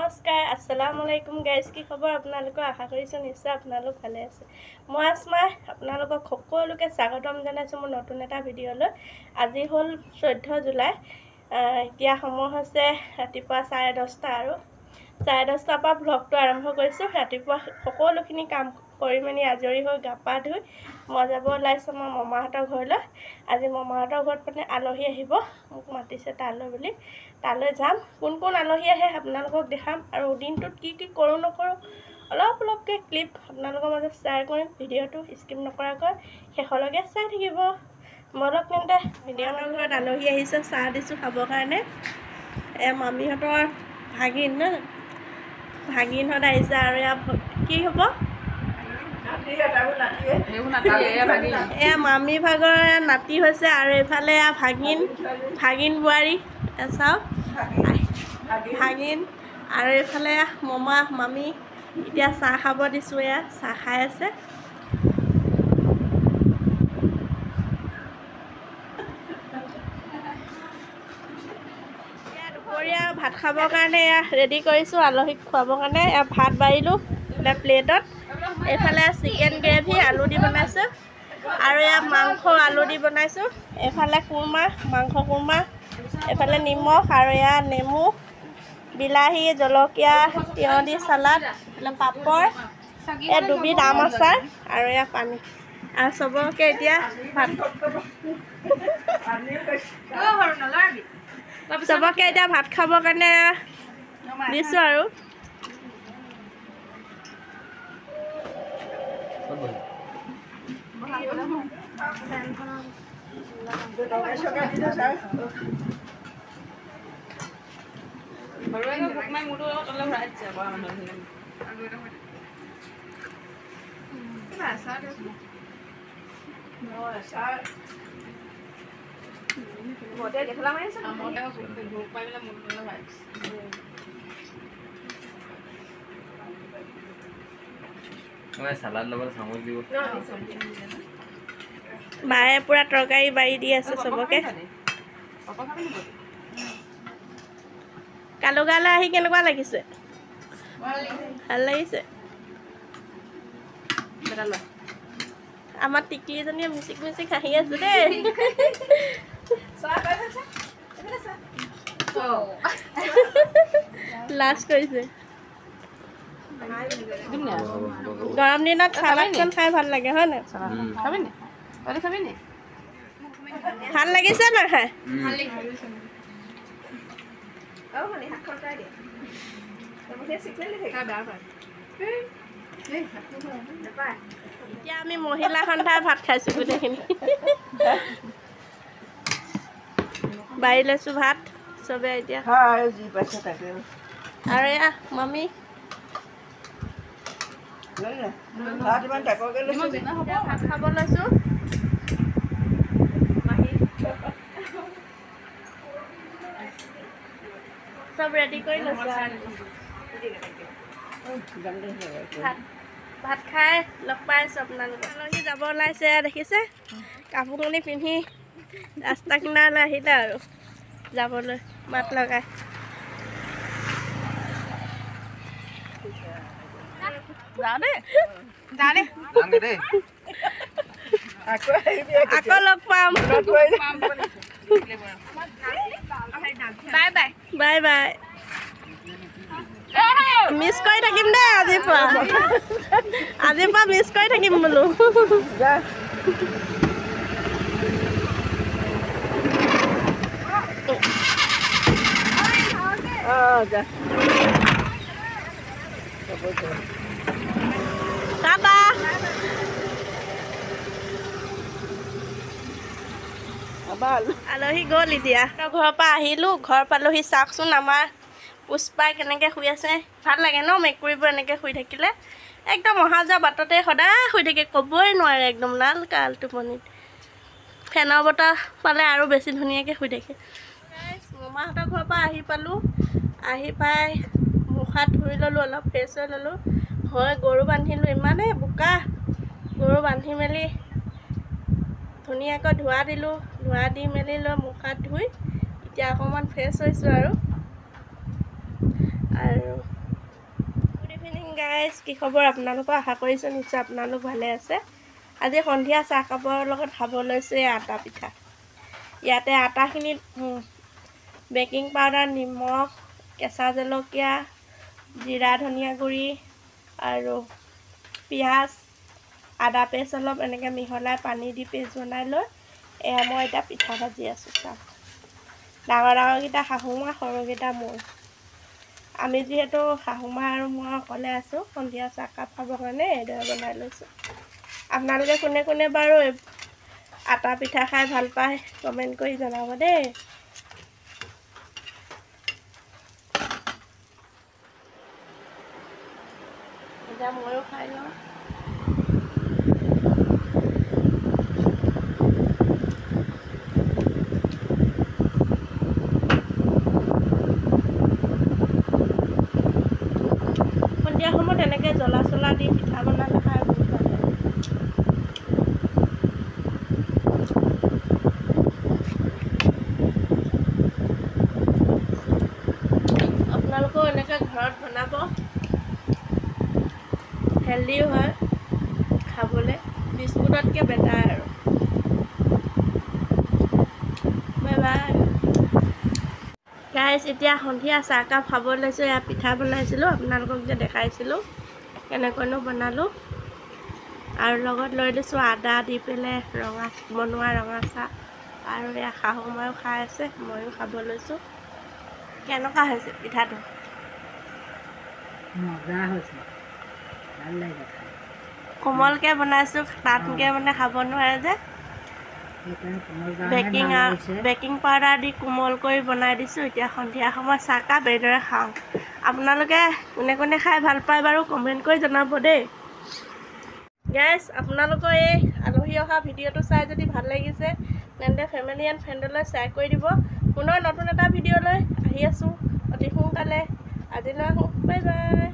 নমস্কাৰ আসসালামু আলাইকুম গাইজ কি খবৰ আপোনালোকৰ আশা কৰিছোঁ নিশ্চয় আপোনালোক ভালে আছে মই আসমা আপোনালোকক সকলোকে স্বাগতম জনাইছোঁ মোৰ নতুন এটা ভিডিঅ'লৈ আজি হ'ল 14 জুলাই এতিয়া সময় হৈছে ৰাতিপুৱা 10:30 আৰু 10:30 পৰা ব্লগটো আৰম্ভ কৰিছোঁ ৰাতিপুৱা সকলোখিনি কাম কৰি মেলি আজৰি হৈ গা পা ধুই মই যাব ওলাইছোঁ মোৰ মামাহঁতৰ ঘৰলৈ আজি মামাহঁতৰ ঘৰত মানে আলহী আহিব মোক মাতিছে তালৈ বুলি তালৈ যাম কোন কোন আলহী আহে আপোনালোকক দেখাম আৰু দিনটোত কি কি কৰোঁ নকৰোঁ অলপকৈ ক্লিপ আপোনালোকৰ মাজত শ্বেয়াৰ কৰিম ভিডিঅ'টো স্কিপ নকৰাকৈ শেষলৈকে চাই থাকিব মলক তেন্তে ভিডিঅ'ৰ ঘৰত আলহী আহিছে চাহ দিছোঁ খাবৰ কাৰণে মামীহঁতৰ ভাগিনহঁত আহিছে আৰু কি হ'ব মামী ভাগৰ নাতি হৈছে আৰু এইফালে ভাগিন বোৱাৰী চাওক ভাগিন আৰু এইফালে মামী এতিয়া চাহ খাব দিছোঁ চাহ খাই আছে দুপৰীয়া ভাত খাবৰ কাৰণে ৰেডি কৰিছোঁ আলহীক খুৱাবৰ কাৰণে ভাত বাঢ়িলোঁ এটা প্লেটত এইফালে চিকেন গ্ৰেভি আলু দি বনাইছোঁ আৰু মাংস আলু দি বনাইছোঁ এইফালে মাংস কুৰ্মা এইফালে নিমখ আৰু নেমু বিলাহী জলকীয়া তিয়হ দি চালাড পাপৰ দুবিধ আম আচাৰ আৰু পানী আৰু চবকে এতিয়া ভাত খাবৰ কাৰণে দিছোঁ আৰু মায়ে পুৰা তৰকাৰী বাৰী দি আছে চবকে কালুগালৈ আহি কেনেকুৱা লাগিছে ভাল লাগিছে আমাৰ টিকলিজনীয়ে মিচিক হাঁহি আছে দেই লাজ কৰিছে গৰম দিনত চালাডখন খাই ভাল লাগে হয় নাই ভাল লাগিছে না খাই এতিয়া আমি মহিলা সন্থাই ভাত খাইছোঁ গোটেইখিনি বাঢ়ি লৈছোঁ ভাত চবে এতিয়া আৰু মামী ভাত খাব লৈছোঁ চব ৰেডি কৰি লৈছোঁ ভাত খাই লগ পাইছোঁ আপোনালোকে আলহী যাব ওলাইছে দেখিছে কাপোৰ কানি পিন্ধি ৰাস্তা কিনাৰলৈ আহিলে আৰু যাবলৈ মাত লগাই আকৌ লগ পাম বাই বাই মিছ কৰি থাকিম দেই আজিৰ পৰা মিছ কৰি থাকিম বোলো আলহী গ'ল এতিয়া ঘৰৰ পৰা আহিলোঁ ঘৰ পালোহি চাওকচোন আমাৰ পুষ্পাই কেনেকৈ শুই আছে ভাল লাগে ন মেকুৰীবোৰ এনেকৈ শুই থাকিলে একদম অহা যোৱা বাটতে সদায় শুই থাকে ক'বই নোৱাৰে একদম লাল কাল টোপনিত ফেনৰ বতাহ পালে আৰু বেছি ধুনীয়াকৈ শুই থাকে মামাহঁতৰ ঘৰৰ পৰা আহি পালোঁ আহি পাই মুখ হাত ধুই ল'লোঁ অলপ ফ্ৰেছ হৈ ল'লোঁ হয় গৰু বান্ধিলোঁ ইমানেই বোকা গৰু বান্ধি মেলি ধুনীয়াকৈ ধোৱা দিলোঁ ধোৱা দি মেলি লৈ মুখ হাত ধুই এতিয়া অকণমান ফ্ৰেছ হৈছোঁ আৰু গাইজ, কি খবৰ আপোনালোকৰ? আশা কৰিছোঁ নিশ্চয় আপোনালোক ভালে আছে। আজি সন্ধিয়া চাহ কাপৰ লগত খাব লৈছোঁ আটা পিঠা। ইয়াতে আটাখিনিত বেকিং পাউডাৰ, নিমখ, কেঁচা জলকীয়া, জিৰা ধনিয়া গুড়ি আৰু পিঁয়াজ, আদা পেষ্ট অলপ এনেকৈ মিহলাই পানী দি পেষ্ট বনাই লৈ এয়া মই এতিয়া পিঠা ভাজি আছোঁ। চাওক, ডাঙৰ ডাঙৰকেইটা শাহুমা, সৰুকেইটা মোৰ। আমি যিহেতু শাহুমা আৰু মই অকলে আছোঁ, সন্ধিয়া চাহকাপ খাবৰ কাৰণে এইদৰে বনাই লৈছোঁ। আপোনালোকে কোনে কোনে বাৰু আটা পিঠা খাই ভাল পায় কমেণ্ট কৰি জনাব দেই। এতিয়া ময়ো খাই লওঁ। সন্ধিয়া সময়ত এনেকৈ জ্বলা চলা দি পিঠা বনালে খাই বহুত ভাল লাগে। আপোনালোকেও এনেকৈ ঘৰত বনাব, হেল্ডিও হয় খাবলৈ, বিস্কুটতকৈ বেটাৰ আৰু। বাই বাই গাইজ, এতিয়া সন্ধিয়া চাহকাপ খাব লৈছোঁ। এয়া পিঠা বনাইছিলোঁ, আপোনালোকক যে দেখাইছিলোঁ কেনেকৈনো বনালোঁ। আৰু লগত লৈ লৈছোঁ আদা দি পেলাই ৰঙা চাহ। আৰু এয়া শাহুমাও খাই আছে, ময়ো খাব লৈছোঁ। কেনেকুৱা হৈছে পিঠাটো? মজা হৈছে, ভাল লাগে খাই। কোমলকৈ বনাইছোঁ, টানকৈ মানে খাব নোৱাৰে যে। বেকিং পাউডাৰ দি কোমল কৰি বনাই দিছোঁ। এতিয়া সন্ধিয়া সময়ত চাহকাপ এইদৰে খাওঁ। আপোনালোকে কোনে কোনে খাই ভাল পায় বাৰু কমেণ্ট কৰি জনাব দেই। গাইজ, আপোনালোকৰ এই আলহী অহা ভিডিঅ'টো চাই যদি ভাল লাগিছে তেন্তে ফেমিলি এণ্ড ফ্ৰেণ্ডলৈ শ্বেয়াৰ কৰি দিব। পুনৰ নতুন এটা ভিডিঅ'লৈ আহি আছোঁ অতি সোনকালে। আজিলৈ আহোঁ, বাই বাই।